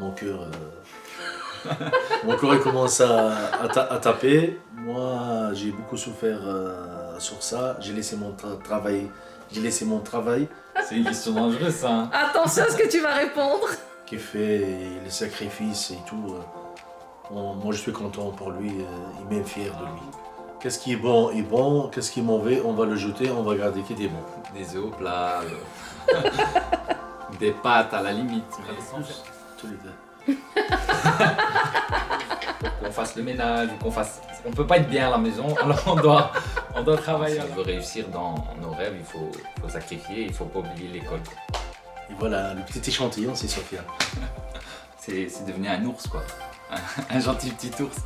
mon cœur, mon cœur il commence à taper. Moi, j'ai beaucoup souffert sur ça. J'ai laissé mon travail. J'ai laissé mon travail. C'est une question dangereuse, ça. Hein. Attention à ce que tu vas répondre. Qui fait les sacrifices et tout. Moi, je suis content pour lui. Il m'est fier de lui. Qu'est-ce qui est bon est bon. Qu'est-ce qui est mauvais, on va le jeter. On va garder qui est bon. Des œufs au plat, des pâtes à la limite. Tous les deux. Qu'on fasse le ménage, on peut pas être bien à la maison, alors on doit travailler. Si on veut réussir dans nos rêves, il faut sacrifier, il faut pas oublier l'école. Et voilà, le petit échantillon, c'est Sofiane. C'est devenu un ours, quoi. Un gentil petit ours.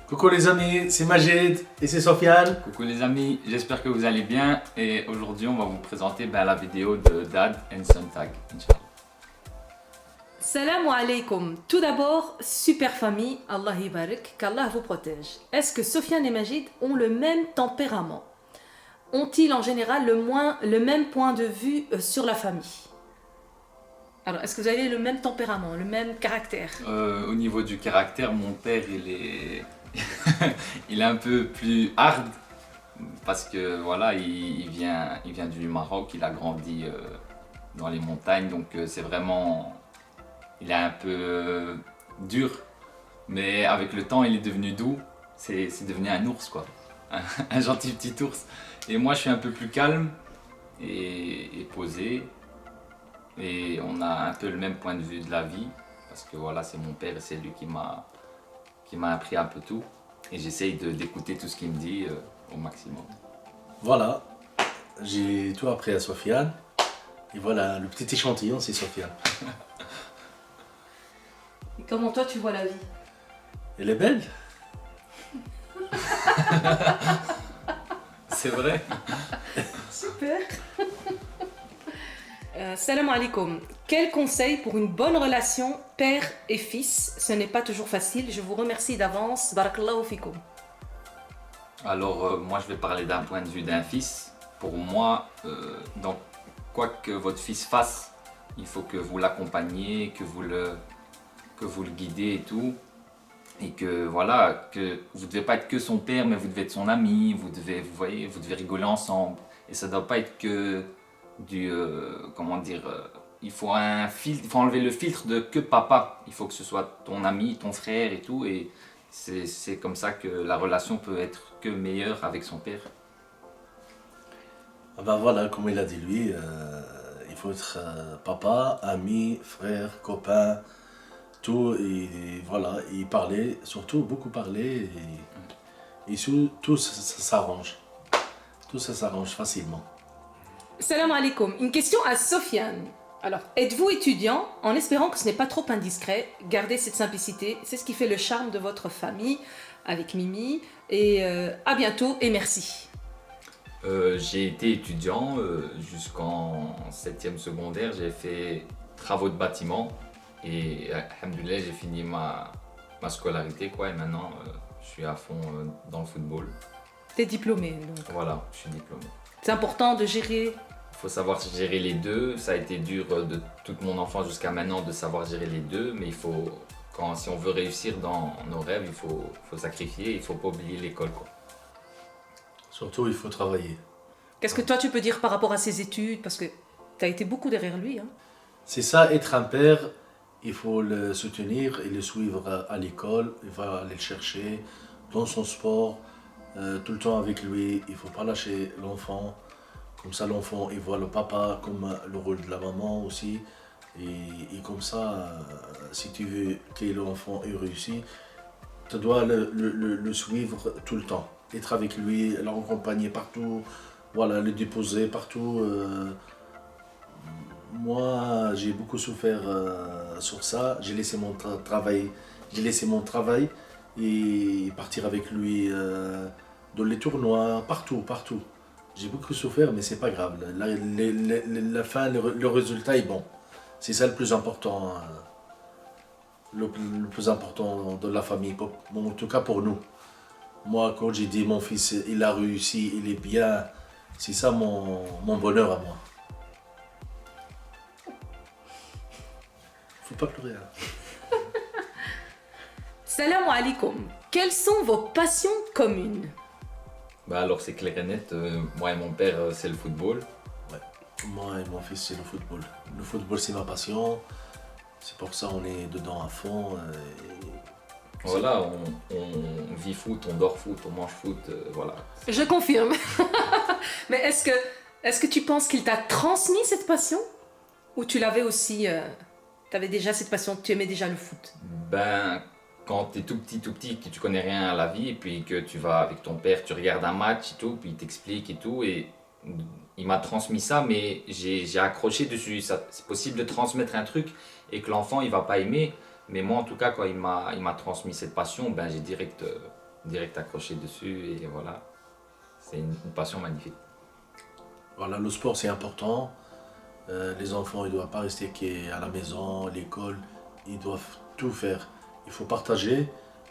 Coucou les amis, c'est Majid et c'est Sofiane. Coucou les amis, j'espère que vous allez bien. Et aujourd'hui, on va vous présenter la vidéo de Dad and Son Tag, Inch'Allah. Salam alaikum. Tout d'abord, super famille, Allah yabarak, qu'Allah vous protège. Est-ce que Sofiane et Majid ont le même tempérament? Ont-ils en général le même point de vue sur la famille? Alors, est-ce que vous avez le même tempérament, le même caractère? Au niveau du caractère, mon père, il est... il est un peu plus hard parce que voilà, il vient du Maroc, il a grandi dans les montagnes, donc c'est vraiment... Il est un peu dur, mais avec le temps, il est devenu doux. C'est devenu un ours, quoi. Un gentil petit ours. Et moi, je suis un peu plus calme et posé. Et on a un peu le même point de vue de la vie. Parce que voilà, c'est mon père et c'est lui qui m'a appris un peu tout. Et j'essaye d'écouter tout ce qu'il me dit au maximum. Voilà, j'ai tout appris à Sofiane. Et voilà, le petit échantillon, c'est Sofiane. Et comment toi tu vois la vie? Elle est belle. C'est vrai. Super. Salam alaikum. Quel conseil pour une bonne relation père et fils? Ce n'est pas toujours facile. Je vous remercie d'avance. Barakallahu fikoum. Alors moi je vais parler d'un point de vue d'un fils. Pour moi, donc quoi que votre fils fasse, il faut que vous l'accompagniez, que vous le guidez et tout. Et que voilà, que vous ne devez pas être que son père, mais vous devez être son ami, vous devez rigoler ensemble. Et ça ne doit pas être que du, comment dire, il faut enlever le filtre de que papa. Il faut que ce soit ton ami, ton frère et tout. Et c'est comme ça que la relation peut être que meilleure avec son père. Ah ben voilà, comme il a dit lui, il faut être papa, ami, frère, copain, tout. Et voilà, et parler, surtout beaucoup parler. Et tout ça s'arrange. Tout ça s'arrange facilement. Salam alaikum. Une question à Sofiane. Alors, êtes-vous étudiant? En espérant que ce n'est pas trop indiscret, gardez cette simplicité. C'est ce qui fait le charme de votre famille avec Mimi. Et à bientôt et merci. J'ai été étudiant jusqu'en 7e secondaire. J'ai fait travaux de bâtiment. Et alhamdoulilah, j'ai fini ma scolarité, quoi. Et maintenant, je suis à fond dans le football. T'es diplômé, donc. Voilà, je suis diplômé. C'est important de gérer. Il faut savoir gérer les deux. Ça a été dur de toute mon enfance jusqu'à maintenant de savoir gérer les deux. Mais il faut, si on veut réussir dans nos rêves, il faut sacrifier. Il ne faut pas oublier l'école, quoi. Surtout, il faut travailler. Qu'est-ce que toi tu peux dire par rapport à ses études? Parce que tu as été beaucoup derrière lui. Hein. C'est ça, être un père, il faut le soutenir et le suivre à l'école. Il va aller le chercher dans son sport, tout le temps avec lui. Il ne faut pas lâcher l'enfant. Comme ça, l'enfant, il voit le papa comme le rôle de la maman aussi. Et comme ça, si tu veux que l'enfant ait réussi, tu dois le suivre tout le temps. Être avec lui, l'accompagner partout, voilà, le déposer partout. Moi, j'ai beaucoup souffert sur ça. J'ai laissé mon travail et partir avec lui dans les tournois, partout. J'ai beaucoup souffert, mais c'est pas grave. La fin, le résultat est bon. C'est ça le plus important. Le plus important de la famille, en tout cas pour nous. Moi, quand j'ai dit mon fils, il a réussi, il est bien, c'est ça mon bonheur à moi. Faut pas pleurer. Hein. Salam alaikum. Quelles sont vos passions communes? Bah alors c'est clair et net, moi et mon père c'est le football. Ouais. Moi et mon fils, c'est le football. Le football, c'est ma passion. C'est pour ça qu'on est dedans à fond. Voilà, on vit foot, on dort foot, on mange foot, voilà. Je confirme. Mais est-ce que tu penses qu'il t'a transmis cette passion? Ou tu l'avais aussi, tu avais déjà cette passion, tu aimais déjà le foot? Ben, quand t'es tout petit, que tu connais rien à la vie, et puis que tu vas avec ton père, tu regardes un match et tout, puis il t'explique et tout, et il m'a transmis ça, mais j'ai accroché dessus. C'est possible de transmettre un truc et que l'enfant il va pas aimer, mais moi en tout cas quand il m'a transmis cette passion, ben j'ai direct accroché dessus et voilà, c'est une passion magnifique. Voilà, le sport, c'est important. Les enfants, ils ne doivent pas rester à la maison, à l'école. Ils doivent tout faire. Il faut partager.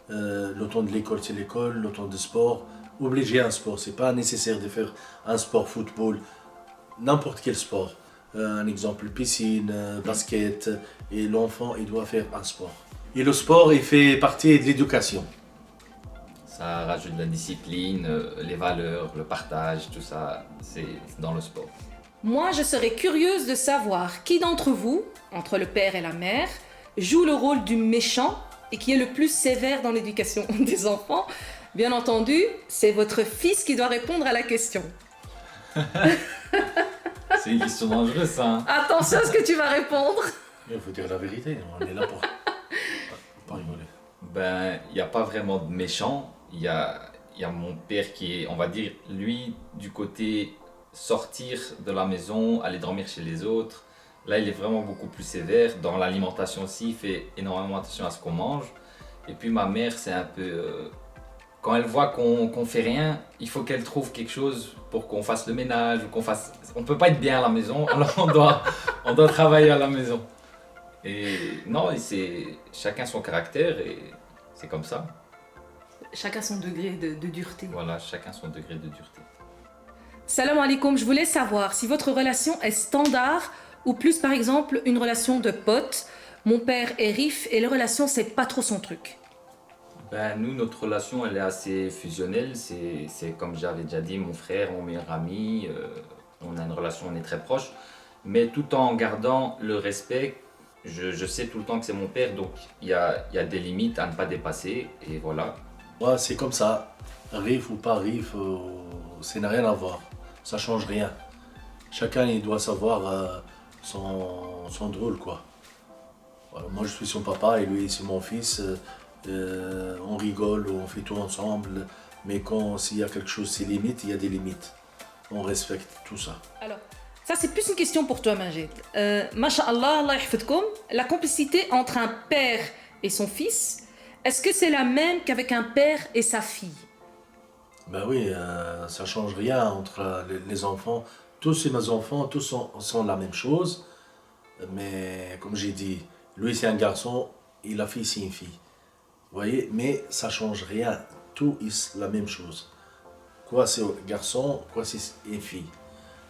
Le temps de l'école, c'est l'école. Le temps de sport, obliger un sport. Ce n'est pas nécessaire de faire un sport football, n'importe quel sport. Un exemple, piscine, basket. Et l'enfant, il doit faire un sport. Et le sport, il fait partie de l'éducation. Ça rajoute de la discipline, les valeurs, le partage, tout ça, c'est dans le sport. Moi, je serais curieuse de savoir qui d'entre vous, entre le père et la mère, joue le rôle du méchant et qui est le plus sévère dans l'éducation des enfants. Bien entendu, c'est votre fils qui doit répondre à la question. C'est une question dangereuse, ça. Hein. Attention à ce que tu vas répondre. Il faut dire la vérité. On est là pour pas rigoler. Ben, il n'y a pas vraiment de méchant. Il y a mon père qui est, on va dire, lui, du côté sortir de la maison, aller dormir chez les autres. Là, il est vraiment beaucoup plus sévère. Dans l'alimentation aussi, il fait énormément attention à ce qu'on mange. Et puis ma mère, c'est un peu... quand elle voit qu'on fait rien, il faut qu'elle trouve quelque chose pour qu'on fasse le ménage ou qu'on fasse... On peut pas être bien à la maison, alors on doit travailler à la maison. Et non, c'est chacun son caractère et c'est comme ça. Chacun son degré de dureté. Voilà, chacun son degré de dureté. Salam alaikum, je voulais savoir si votre relation est standard ou plus par exemple une relation de pote. Mon père est rif et la relation c'est pas trop son truc. Ben, nous, notre relation, elle est assez fusionnelle. C'est comme j'avais déjà dit, mon frère, mon meilleur ami. On a une relation, on est très proches. Mais tout en gardant le respect, je sais tout le temps que c'est mon père, donc il y a des limites à ne pas dépasser. Et voilà. Ouais, c'est comme ça. Rif ou pas rif, ça n'a rien à voir. Ça change rien. Chacun il doit savoir son rôle, quoi. Voilà, moi je suis son papa et lui c'est mon fils. On rigole, on fait tout ensemble. Mais quand s'il y a quelque chose, c'est limite, il y a des limites. On respecte tout ça. Alors, ça c'est plus une question pour toi Majid. Masha'Allah, Allah yahfidkoum, la complicité entre un père et son fils, est-ce que c'est la même qu'avec un père et sa fille? Ben oui, ça change rien entre les enfants. Tous mes enfants, tous sont la même chose. Mais comme j'ai dit, lui c'est un garçon et la fille c'est une fille. Vous voyez, mais ça change rien. Tout est la même chose. Quoi c'est un garçon, quoi c'est une fille.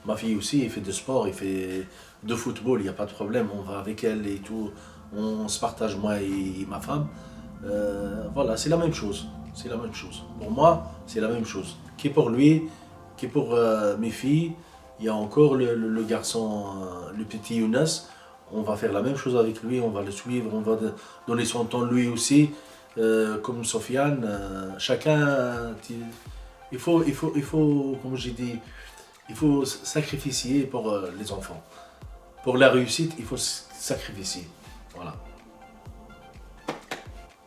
Ma fille aussi, elle fait de sport, elle fait de football, il n'y a pas de problème. On va avec elle et tout. On se partage, moi et ma femme. Voilà, c'est la même chose. C'est la même chose. Pour moi, c'est la même chose. Qui pour lui, qui pour mes filles. Il y a encore le garçon, le petit Younes. On va faire la même chose avec lui, on va le suivre, on va donner son temps lui aussi. Comme Sofiane, chacun, il faut, comme j'ai dit, il faut sacrifier pour les enfants. Pour la réussite, il faut sacrifier. Voilà.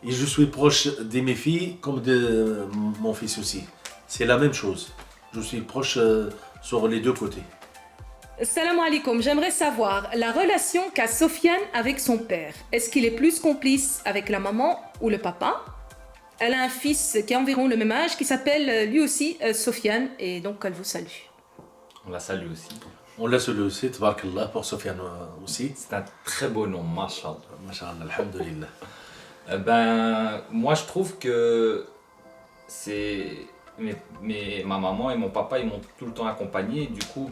Et je suis proche de mes filles comme de mon fils aussi. C'est la même chose. Je suis proche sur les deux côtés. Salam alaikum, j'aimerais savoir la relation qu'a Sofiane avec son père. Est-ce qu'il est plus complice avec la maman ou le papa? Elle a un fils qui a environ le même âge, qui s'appelle lui aussi Sofiane, et donc elle vous salue. On la salue aussi. On laisse le site, tabarakallah, pour Sofiane aussi. C'est un très beau nom, mashallah. Masha'Allah, alhamdulillah. Ben, moi je trouve que c'est ma maman et mon papa ils m'ont tout le temps accompagné. Du coup,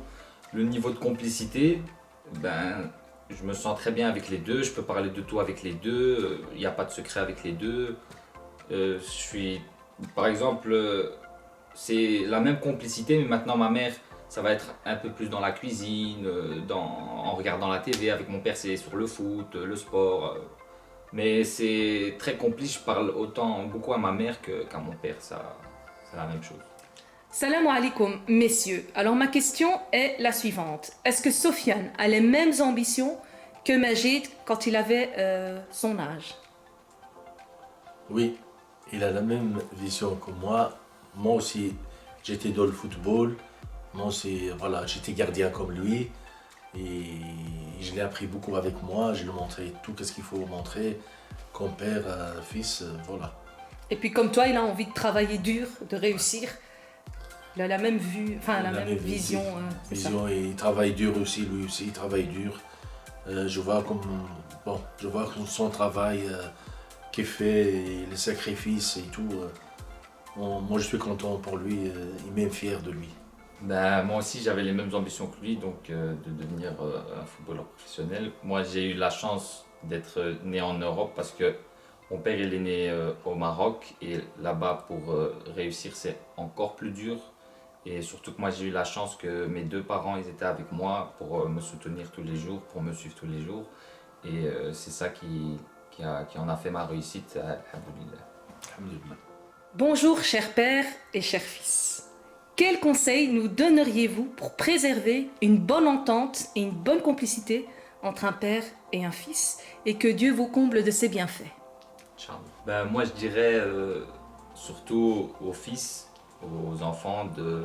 le niveau de complicité, ben, je me sens très bien avec les deux, je peux parler de tout avec les deux, il n'y a pas de secret avec les deux. Par exemple, c'est la même complicité, mais maintenant ma mère, ça va être un peu plus dans la cuisine, en regardant la TV. Avec mon père, c'est sur le foot, le sport. Mais c'est très complice, je parle autant beaucoup à ma mère qu'à mon père, ça, c'est la même chose. Salam alaikum, messieurs. Alors ma question est la suivante. Est-ce que Sofiane a les mêmes ambitions que Majid quand il avait son âge? Oui, il a la même vision que moi. Moi aussi, j'étais dans le football. Moi aussi, voilà, j'étais gardien comme lui. Et je l'ai appris beaucoup avec moi. Je lui ai montré tout ce qu'il faut montrer comme père, fils, voilà. Et puis comme toi, il a envie de travailler dur, de réussir. Il a la même vue, enfin la même vision. C'est ça. Et il travaille dur aussi, lui aussi, il travaille dur. Je vois son travail qui est fait, et les sacrifices et tout. Moi, je suis content pour lui, il m'est fier de lui. Ben, moi aussi, j'avais les mêmes ambitions que lui, donc de devenir un footballeur professionnel. Moi, j'ai eu la chance d'être né en Europe parce que mon père il est né au Maroc et là-bas, pour réussir, c'est encore plus dur. Et surtout que moi, j'ai eu la chance que mes deux parents, ils étaient avec moi pour me soutenir tous les jours, pour me suivre tous les jours. Et c'est ça qui en a fait ma réussite, alhamdoulilah. Alhamdoulilah. Bonjour cher père et cher fils. Quels conseils nous donneriez-vous pour préserver une bonne entente et une bonne complicité entre un père et un fils et que Dieu vous comble de ses bienfaits? Ben, moi, je dirais surtout aux fils, aux enfants, de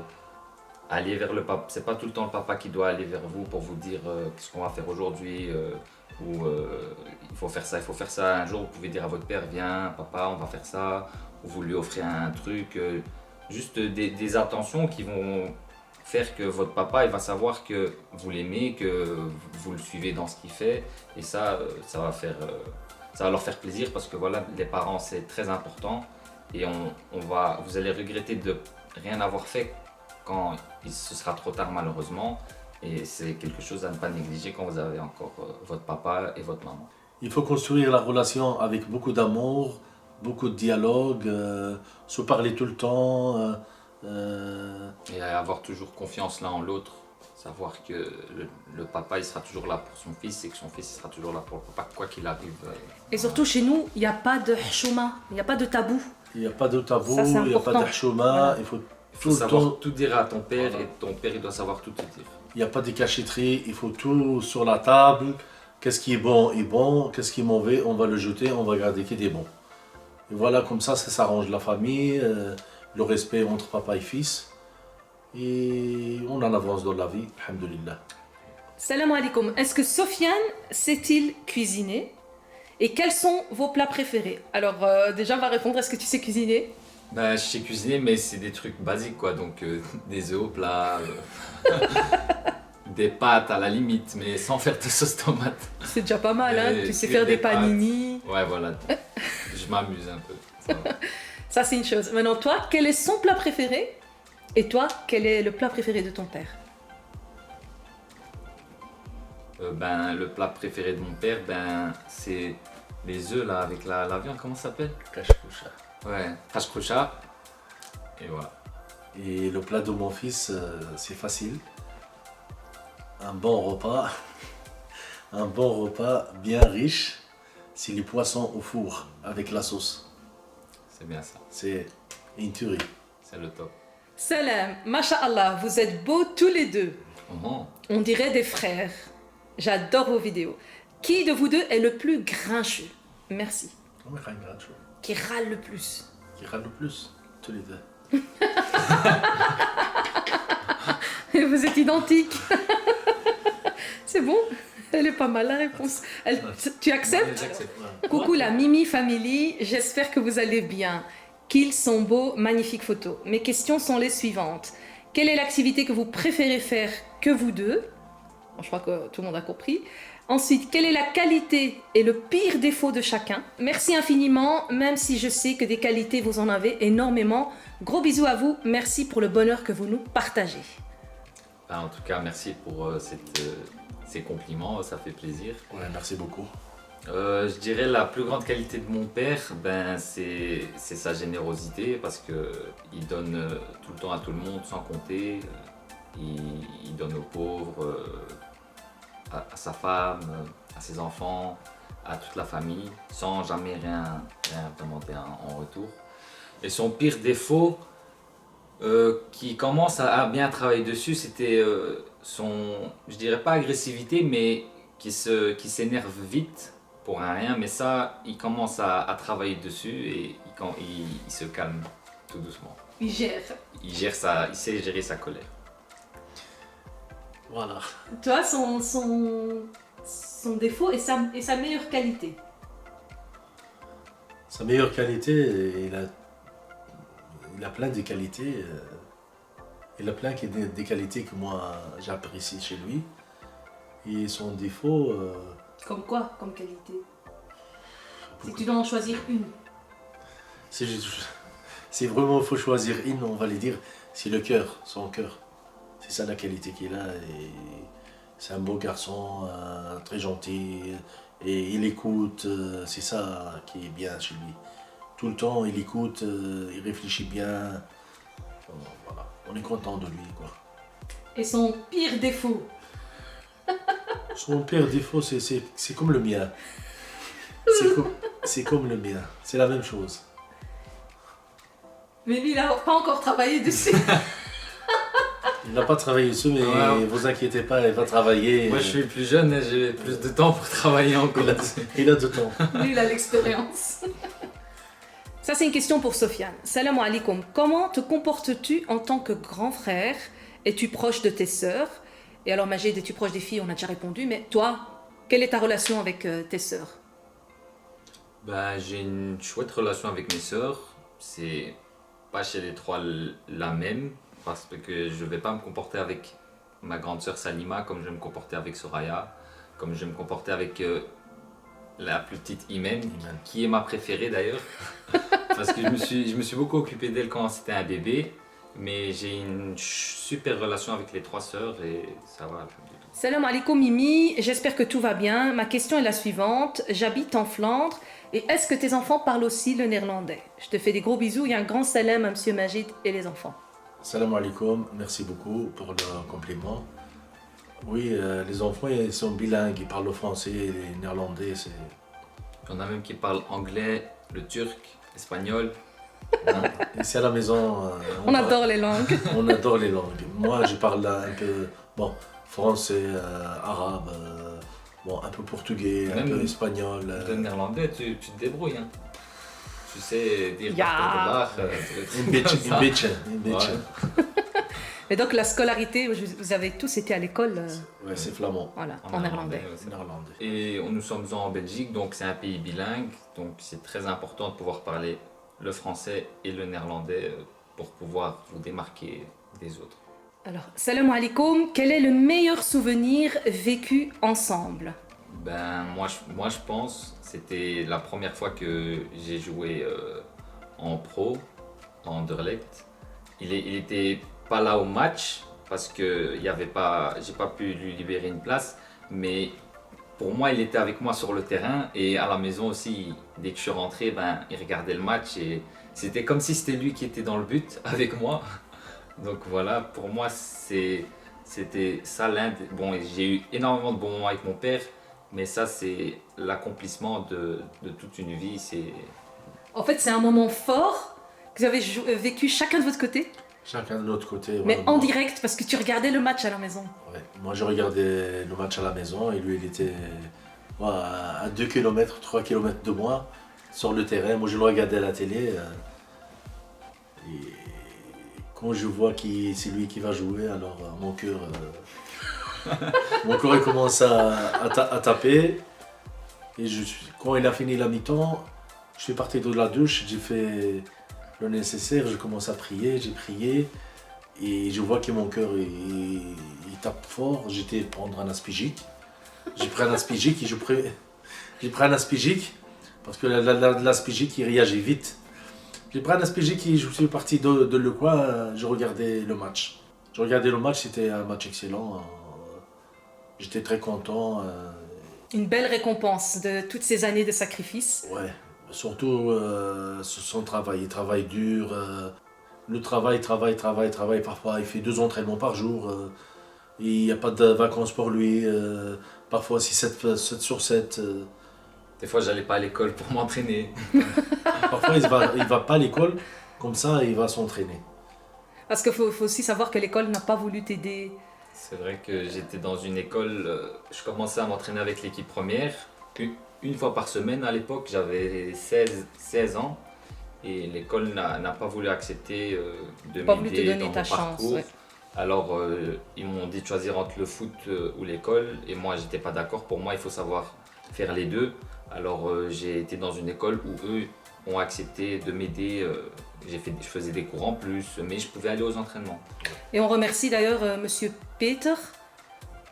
aller vers le papa. C'est pas tout le temps le papa qui doit aller vers vous pour vous dire qu'est-ce qu'on va faire aujourd'hui ou il faut faire ça, il faut faire ça. Un jour, vous pouvez dire à votre père, viens, papa, on va faire ça, ou vous lui offrez un truc. Juste des attentions qui vont faire que votre papa il va savoir que vous l'aimez, que vous le suivez dans ce qu'il fait. Et ça, ça va leur faire plaisir parce que voilà, les parents, c'est très important. Et vous allez regretter de rien avoir fait quand ce sera trop tard malheureusement. Et c'est quelque chose à ne pas négliger quand vous avez encore votre papa et votre maman. Il faut construire la relation avec beaucoup d'amour, beaucoup de dialogue, se parler tout le temps. Et avoir toujours confiance l'un en l'autre. Savoir que le papa il sera toujours là pour son fils et que son fils il sera toujours là pour le papa, quoi qu'il arrive. Et surtout chez nous, il n'y a pas de chouma, il n'y a pas de tabou. Il n'y a pas de tabou, Ça, c'est il n'y a pas important. de chouma. Voilà. Il faut Il tout faut le savoir temps. tout dire à ton père Voilà. et ton père il doit savoir tout te dire. Il n'y a pas de cachotterie, il faut tout sur la table. Qu'est-ce qui est bon, qu'est-ce qui est mauvais, on va le jeter, on va garder qui est bon. Et voilà, comme ça s'arrange la famille, le respect entre papa et fils. Et on en avance dans la vie, alhamdoulilah. Salam alaikum. Est-ce que Sofiane sait-il cuisiner? Et quels sont vos plats préférés? Alors déjà, on va répondre, est-ce que tu sais cuisiner? Ben, je sais cuisiner, mais c'est des trucs basiques quoi, donc des œufs au plat, des pâtes à la limite, mais sans faire de sauce tomate. C'est déjà pas mal, hein? Tu sais cuire faire des pâtes. panini. Ouais, voilà, je m'amuse un peu. Ça va. Ça, c'est une chose. Maintenant, toi, quel est son plat préféré? Et toi, quel est le plat préféré de ton père? Ben, le plat préféré de mon père, ben, c'est les œufs là avec la viande, comment ça s'appelle? Kashkoucha. Ouais, kashkoucha. Et voilà. Et le plat de mon fils, c'est facile. Un bon repas, un bon repas bien riche, c'est les poissons au four avec la sauce. C'est bien ça, C'est une tuerie. c'est le top. Salam, masha'Allah, vous êtes beaux tous les deux. Oh, On dirait des frères. J'adore vos vidéos. Qui de vous deux est le plus grincheux? Merci. On met un grand chose. Qui râle le plus? Qui râle le plus, tous les deux. Vous êtes identiques. C'est bon? Elle est pas mal la réponse. Tu acceptes? j'accepte. Coucou la Mimi Family, j'espère que vous allez bien. Qu'ils sont beaux, magnifiques photos. Mes questions sont les suivantes. Quelle est l'activité que vous préférez faire que vous deux? Bon, je crois que tout le monde a compris. Ensuite, quelle est la qualité et le pire défaut de chacun? Merci infiniment, même si je sais que des qualités vous en avez énormément. Gros bisous à vous, merci pour le bonheur que vous nous partagez. Ben, en tout cas, merci pour ses compliments, ça fait plaisir. Ouais, merci beaucoup. Je dirais la plus grande qualité de mon père, c'est sa générosité parce qu'il donne tout le temps à tout le monde sans compter. Il donne aux pauvres, à sa femme, à ses enfants, à toute la famille, sans jamais rien demander en retour. Et son pire défaut, qui commence à bien travailler dessus, c'était je dirais pas agressivité, mais qui s'énerve vite pour un rien, mais ça, il commence à travailler dessus et il se calme tout doucement. Il gère. Il sait gérer sa colère. Voilà. Toi, son défaut et sa meilleure qualité. Sa meilleure qualité, il a plein de qualités. Il a plein des qualités que moi j'apprécie chez lui. Et son défaut, Comme quoi, comme qualité? Si tu dois en choisir une. si vraiment il faut choisir une, on va lui dire, c'est le cœur, son cœur. C'est ça la qualité qu'il a. Et c'est un beau garçon, très gentil. Et il écoute, c'est ça qui est bien chez lui. Tout le temps, il écoute, il réfléchit bien. Voilà, on est content de lui, quoi. Et son pire défaut? Son pire défaut, c'est comme le mien. C'est comme le mien. C'est la même chose. Mais lui, il n'a pas encore travaillé dessus. Il n'a pas travaillé dessus, mais Ouais. vous inquiétez pas, il va travailler. Moi, je suis plus jeune et j'ai plus de temps pour travailler encore. Il a du temps. Lui, il a l'expérience. Ça, c'est une question pour Sofiane. Salam alaikum. Comment te comportes-tu en tant que grand frère? Es-tu proche de tes sœurs? Et alors, Majid, es-tu proche des filles? On a déjà répondu. Mais toi, quelle est ta relation avec tes sœurs? J'ai une chouette relation avec mes sœurs. C'est pas chez les trois la même, parce que je vais pas me comporter avec ma grande sœur Salima comme je vais me comporter avec Soraya, comme je vais me comporter avec la plus petite Imen, qui est ma préférée d'ailleurs. Parce que je me suis beaucoup occupé d'elle quand c'était un bébé, mais j'ai une super relation avec les trois sœurs et ça va. Salam alaikum Mimi, j'espère que tout va bien. Ma question est la suivante. J'habite en Flandre et est-ce que tes enfants parlent aussi le néerlandais? Je te fais des gros bisous et un grand salam à Monsieur Majid et les enfants. Salam alaikum, merci beaucoup pour le compliment. Oui, les enfants ils sont bilingues, ils parlent le français et le néerlandais. Il y en a même qui parlent anglais, le turc, l'espagnol. Ici à la maison, On adore les langues. on adore les langues. Moi, je parle un peu français, arabe, un peu portugais, un Même peu espagnol. Le néerlandais, tu te débrouilles. Hein. Tu sais dire Ja. Une beetje. Ouais. Et donc la scolarité, vous avez tous été à l'école Ouais, c'est flamand. voilà, en néerlandais. ouais, C'est néerlandais. Et nous sommes en Belgique, donc c'est un pays bilingue, donc c'est très important de pouvoir parler le français et le néerlandais pour pouvoir vous démarquer des autres. Alors, salam alaikum, quel est le meilleur souvenir vécu ensemble? Moi je pense c'était la première fois que j'ai joué en pro, en Anderlecht. Il était pas là au match parce que j'ai pas pu lui libérer une place, mais pour moi il était avec moi sur le terrain et à la maison aussi. Dès que je suis rentré, il regardait le match et c'était comme si c'était lui qui était dans le but avec moi. Donc voilà, pour moi c'était ça l'un. Bon, j'ai eu énormément de bons moments avec mon père, mais ça c'est l'accomplissement de toute une vie. En fait, c'est un moment fort que vous avez vécu chacun de votre côté, Chacun de notre côté. mais voilà, en moi. direct parce que tu regardais le match à la maison. Ouais. Moi, je regardais le match à la maison et lui, il était à 2 km, 3 km de moi, sur le terrain. Moi, je le regardais à la télé. Et quand je vois que c'est lui qui va jouer, alors mon cœur il commence à taper. Et quand il a fini la mi-temps, je suis parti de la douche, j'ai fait le nécessaire, je commence à prier, j'ai prié. Et je vois que mon cœur il tape fort. J'étais prendre un aspigique. J'ai pris un aspigique et j'ai pris un aspigique parce que l'aspigique il réagit vite. J'ai pris un aspigique et je suis parti de le coin. Je regardais le match. Je regardais le match, c'était un match excellent. J'étais très content. Une belle récompense de toutes ces années de sacrifice. Ouais, surtout son travail. Il travaille dur. Le travail. Parfois, il fait 2 entraînements par jour. Il n'y a pas de vacances pour lui. Parfois, c'est 7 sur 7. Des fois, j'allais pas à l'école pour m'entraîner. Parfois, il va pas à l'école. Comme ça, il va s'entraîner. Parce qu'il faut aussi savoir que l'école n'a pas voulu t'aider. C'est vrai que j'étais dans une école, je commençais à m'entraîner avec l'équipe première. Une fois par semaine à l'époque, j'avais 16 ans. Et l'école n'a pas voulu accepter de Pas voulu te m'aider donner dans ta mon chance, parcours. ouais. Alors ils m'ont dit de choisir entre le foot ou l'école. Et moi, j'étais pas d'accord. Pour moi, il faut savoir faire les deux. Alors j'ai été dans une école où eux ont accepté de m'aider. Je faisais des cours en plus, mais je pouvais aller aux entraînements. Et on remercie d'ailleurs Monsieur Peter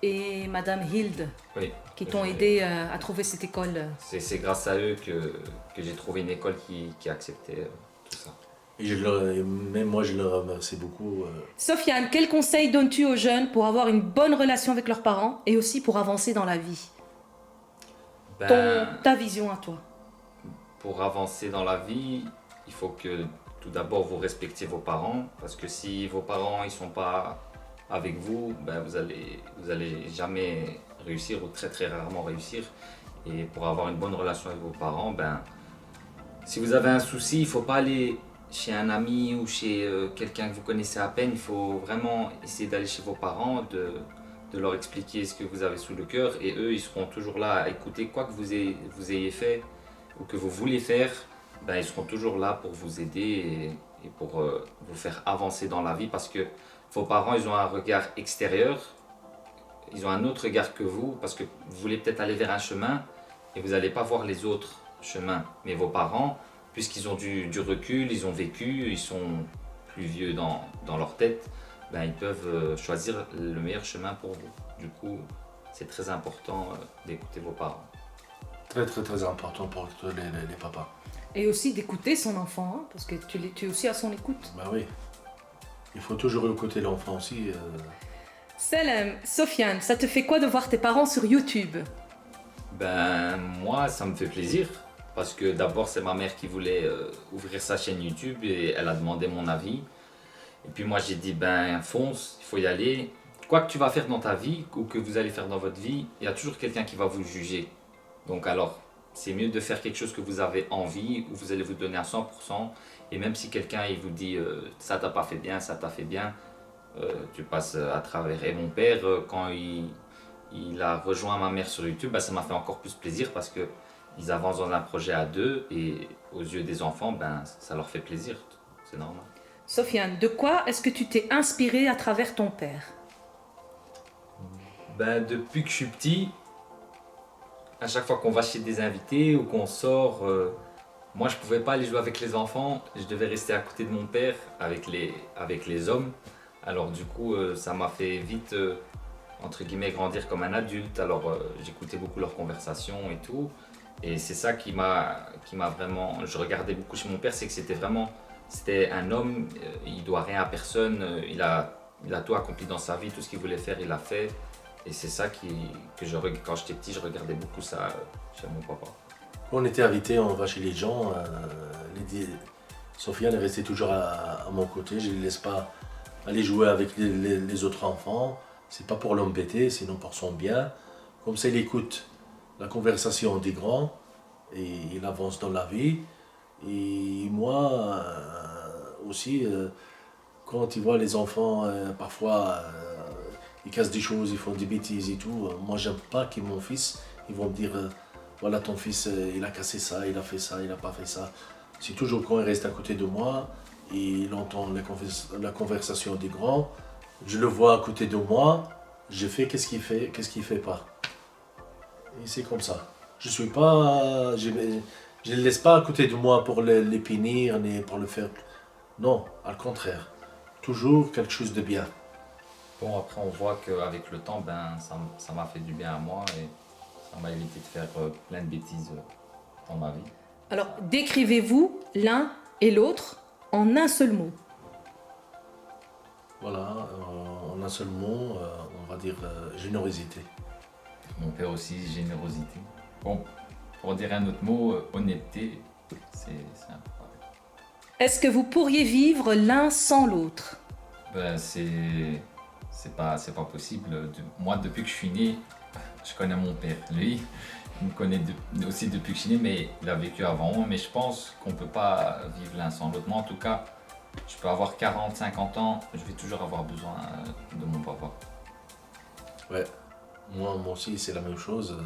et Madame Hilde Oui. qui t'ont aidé à trouver cette école. C'est grâce à eux que j'ai trouvé une école qui acceptait tout ça. Et même moi, je le remercie beaucoup. Sofiane, quel conseil donnes-tu aux jeunes pour avoir une bonne relation avec leurs parents et aussi pour avancer dans la vie? Ta vision à toi. Pour avancer dans la vie, il faut que tout d'abord vous respectiez vos parents, parce que si vos parents ils sont pas avec vous, vous allez jamais réussir ou très très rarement réussir. Et pour avoir une bonne relation avec vos parents, si vous avez un souci, il faut pas aller chez un ami ou chez quelqu'un que vous connaissez à peine. Il faut vraiment essayer d'aller chez vos parents, de leur expliquer ce que vous avez sous le cœur, et eux ils seront toujours là à écouter quoi que vous ayez fait ou que vous voulez faire. Ils seront toujours là pour vous aider et pour vous faire avancer dans la vie, parce que vos parents ils ont un regard extérieur, ils ont un autre regard que vous, parce que vous voulez peut-être aller vers un chemin et vous n'allez pas voir les autres chemins. Mais vos parents, puisqu'ils ont du recul, ils ont vécu, ils sont plus vieux dans leur tête, ils peuvent choisir le meilleur chemin pour vous. Du coup, c'est très important d'écouter vos parents. Très très très important pour les papas. Et aussi d'écouter son enfant, parce que tu es aussi à son écoute. Oui. Il faut toujours écouter l'enfant aussi. Salam, Sofiane, ça te fait quoi de voir tes parents sur YouTube? Moi, ça me fait plaisir. Parce que d'abord, c'est ma mère qui voulait ouvrir sa chaîne YouTube et elle a demandé mon avis. Et puis moi, j'ai dit, fonce, il faut y aller. Quoi que tu vas faire dans ta vie ou que vous allez faire dans votre vie, il y a toujours quelqu'un qui va vous juger. Donc alors, c'est mieux de faire quelque chose que vous avez envie, où vous allez vous donner à 100%. Et même si quelqu'un il vous dit ça t'a pas fait bien, ça t'a fait bien, tu passes à travers. Et mon père, quand il a rejoint ma mère sur YouTube, ça m'a fait encore plus plaisir, parce que ils avancent dans un projet à deux et aux yeux des enfants, ça leur fait plaisir. C'est normal. Sofiane, de quoi est-ce que tu t'es inspiré à travers ton père? Depuis que je suis petit, à chaque fois qu'on va chez des invités ou qu'on sort, moi je pouvais pas aller jouer avec les enfants, je devais rester à côté de mon père avec les hommes. Alors du coup, ça m'a fait vite, entre guillemets, grandir comme un adulte. Alors j'écoutais beaucoup leurs conversations et tout. Et c'est ça qui m'a vraiment... Je regardais beaucoup chez mon père, c'est que c'était un homme, il doit rien à personne, il a tout accompli dans sa vie, tout ce qu'il voulait faire, il l'a fait. Et c'est ça quand j'étais petit, je regardais beaucoup ça chez mon papa. Quand on était invité, on va chez les gens. Sofiane est restée toujours à mon côté. Je ne les laisse pas aller jouer avec les autres enfants. C'est pas pour l'embêter, sinon pour son bien. Comme ça, il écoute la conversation des grands et il avance dans la vie. Et moi aussi, quand il voit les enfants, parfois ils cassent des choses, ils font des bêtises et tout. Moi, j'aime pas que mon fils, ils vont me dire voilà, ton fils, il a cassé ça, il a fait ça, il n'a pas fait ça. C'est toujours quand il reste à côté de moi et il entend la conversation des grands. Je le vois à côté de moi, je fais qu'est-ce qu'il fait pas. Et c'est comme ça. Je ne le laisse pas à côté de moi pour les punir, ni pour le faire. Non, au contraire. Toujours quelque chose de bien. Bon, après on voit qu'avec le temps, ça m'a fait du bien à moi et ça m'a évité de faire plein de bêtises dans ma vie. Alors, décrivez-vous l'un et l'autre en un seul mot. Voilà, en un seul mot, on va dire générosité. Mon père aussi, générosité. Bon, pour dire un autre mot, honnêteté, c'est un peu pareil. Est-ce que vous pourriez vivre l'un sans l'autre? Ben, c'est pas possible. Moi, depuis que je suis né, je connais mon père. Lui, il me connaît aussi depuis que je suis né, mais il a vécu avant moi. Mais je pense qu'on peut pas vivre l'un sans l'autre. Moi, en tout cas, je peux avoir 40, 50 ans, je vais toujours avoir besoin de mon papa. Ouais, moi aussi c'est la même chose.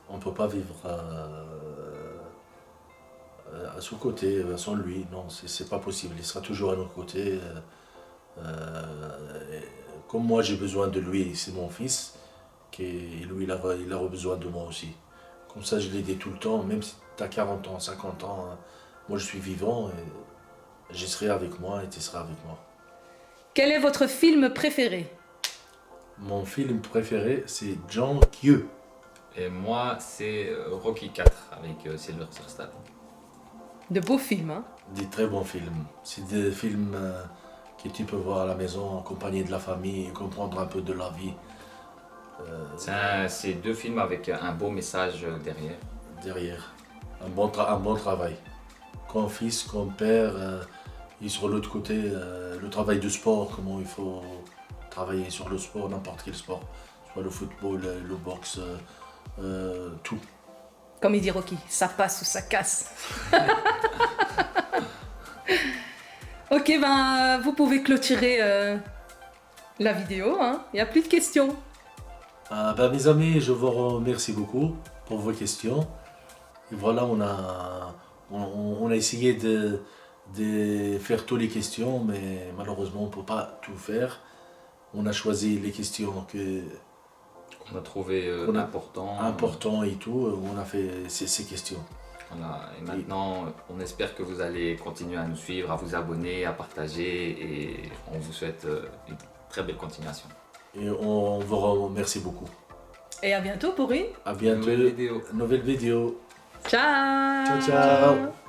On ne peut pas vivre à son côté, sans lui. Non, c'est pas possible. Il sera toujours à nos côtés. Et comme moi j'ai besoin de lui, c'est mon fils, et lui il a besoin de moi aussi. Comme ça je l'aide tout le temps, même si tu as 40 ans, 50 ans, hein, moi je suis vivant et je serai avec moi et tu seras avec moi. Quel est votre film préféré? Mon film préféré c'est John Q. Et moi, c'est Rocky 4 avec Sylvester Stallone. De beaux films, hein? Des très bons films. C'est des films que tu peux voir à la maison, accompagné de la famille, et comprendre un peu de la vie. C'est deux films avec un beau message derrière. Derrière. Un bon travail. Comme fils, comme père, et sur l'autre côté, le travail de sport, comment il faut travailler sur le sport, n'importe quel sport. Soit le football, le boxe, tout. Comme il dit Rocky, ça passe ou ça casse. Ok, ben vous pouvez clôturer la vidéo, hein. Il n'y a plus de questions. Mes amis, je vous remercie beaucoup pour vos questions. Et voilà, on a essayé de faire toutes les questions, mais malheureusement, on ne peut pas tout faire. On a choisi les questions On a trouvé importantes et tout. On a fait ces questions. Voilà. Et maintenant, on espère que vous allez continuer à nous suivre, à vous abonner, à partager et on vous souhaite une très belle continuation. Et on vous remercie beaucoup. Et à bientôt pour une À bientôt. Nouvelle vidéo. Nouvelle vidéo. Ciao. Ciao, ciao.